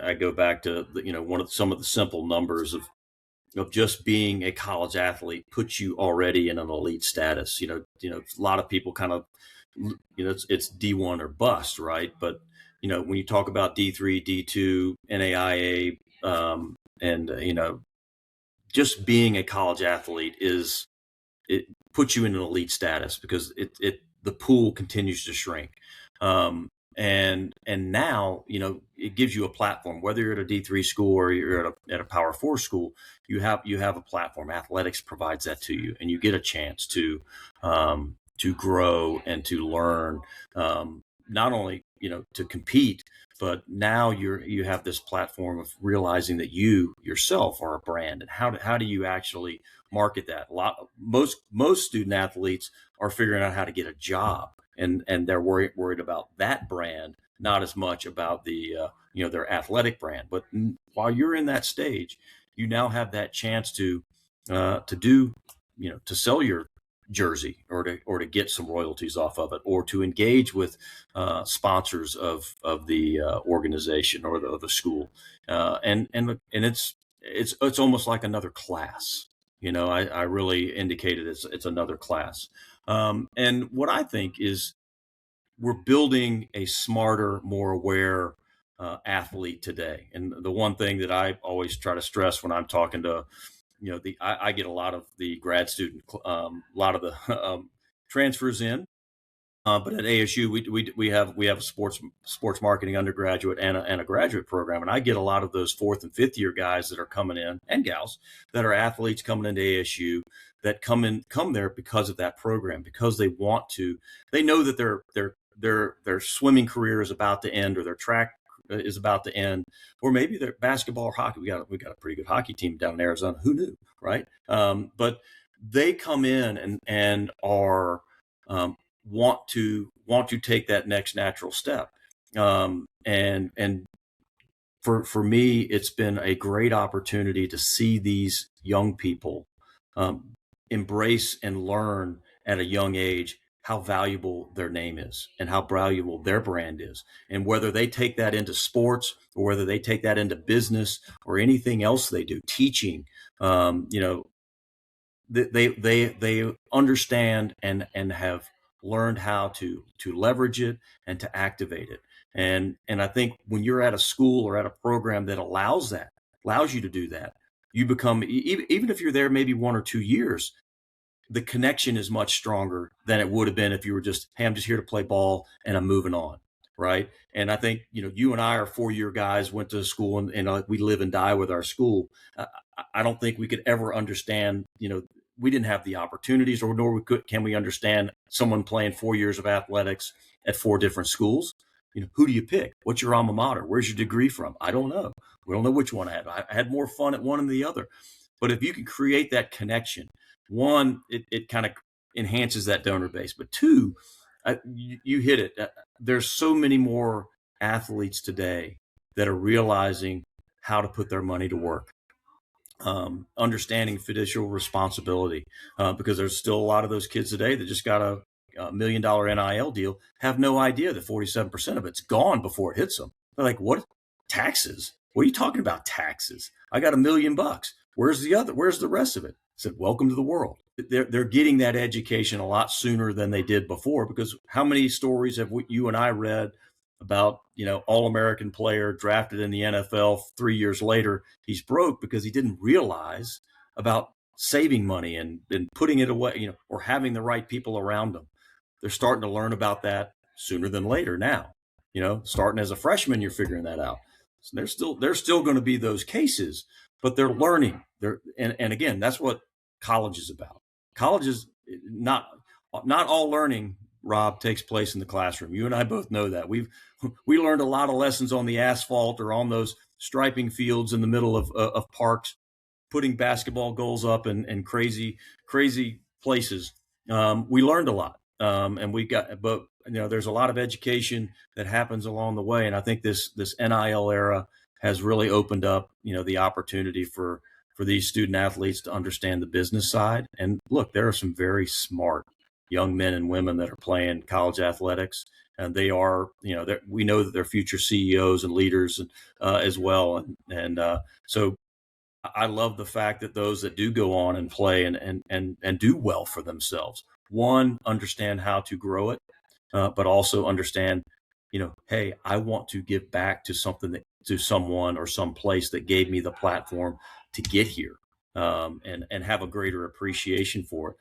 I go back to some of the simple numbers of just being a college athlete puts you already in an elite status. A lot of people kind of, it's D1 or bust, right? But when you talk about D3, D2, NAIA, and just being a college athlete it puts you in an elite status because the pool continues to shrink. And now, it gives you a platform, whether you're at a D3 school or you're at a Power 4 school, you have a platform. Athletics provides that to you, and you get a chance to grow and to learn, not only, to compete, but now you have this platform of realizing that you yourself are a brand, and how do you actually market that? Most student athletes are figuring out how to get a job, and they're worried about that brand, not as much about their athletic brand. But while you're in that stage, you now have that chance to do, to sell your jersey, or to get some royalties off of it, or to engage with sponsors of the organization or the school, and it's almost like another class. I really indicated it's another class. And what I think is we're building a smarter, more aware athlete today. And the one thing that I always try to stress when I'm talking to, I get a lot of the grad student, a lot of the transfers in. But at ASU, we have a sports marketing undergraduate and a graduate program, and I get a lot of those fourth and fifth year guys that are coming in, and gals that are athletes coming into ASU, that come there because of that program, because they know that their swimming career is about to end, or their track is about to end, or maybe their basketball or hockey. We got a pretty good hockey team down in Arizona. Who knew, right? But they come in and are want to take that next natural step. And for me, it's been a great opportunity to see these young people embrace and learn at a young age how valuable their name is and how valuable their brand is. And whether they take that into sports, or whether they take that into business or anything else they do, teaching, they understand and have learned how to leverage it and to activate it. And I think when you're at a school or at a program that allows you to do that, you become, even if you're there maybe 1 or 2 years, the connection is much stronger than it would have been if you were just, hey, I'm just here to play ball and I'm moving on. Right. And I think, you and I are 4-year guys, went to school, and we live and die with our school. I don't think we could ever understand, we didn't have the opportunities, or nor can we understand someone playing 4 years of athletics at 4 different schools. Who do you pick? What's your alma mater? Where's your degree from? I don't know. We don't know which one I had. I had more fun at one than the other. But if you can create that connection, one, it kind of enhances that donor base. But two, you hit it. There's so many more athletes today that are realizing how to put their money to work. Understanding fiducial responsibility, because there's still a lot of those kids today that just got a $1 million NIL deal, have no idea that 47% of it's gone before it hits them. They're like, what? Taxes? What are you talking about, taxes? I got $1 million. Where's the rest of it? I said, welcome to the world. They're getting that education a lot sooner than they did before, because how many stories have you and I read about, All-American player drafted in the NFL 3 years later, he's broke because he didn't realize about saving money and putting it away, or having the right people around them. They're starting to learn about that sooner than later now. Starting as a freshman, you're figuring that out. So there's still going to be those cases, but they're learning. And again, that's what college is about. College is not all learning, Rob, takes place in the classroom. You and I both know that. We learned a lot of lessons on the asphalt, or on those striping fields in the middle of parks, putting basketball goals up and crazy places. We learned a lot, and but there's a lot of education that happens along the way. And I think this NIL era has really opened up, the opportunity for these student athletes to understand the business side. And look, there are some very smart young men and women that are playing college athletics, and they are, we know that they're future CEOs and leaders as well. And so I love the fact that those that do go on and play and do well for themselves, one, understand how to grow it, but also understand, hey, I want to give back to to someone or some place that gave me the platform to get here, and have a greater appreciation for it.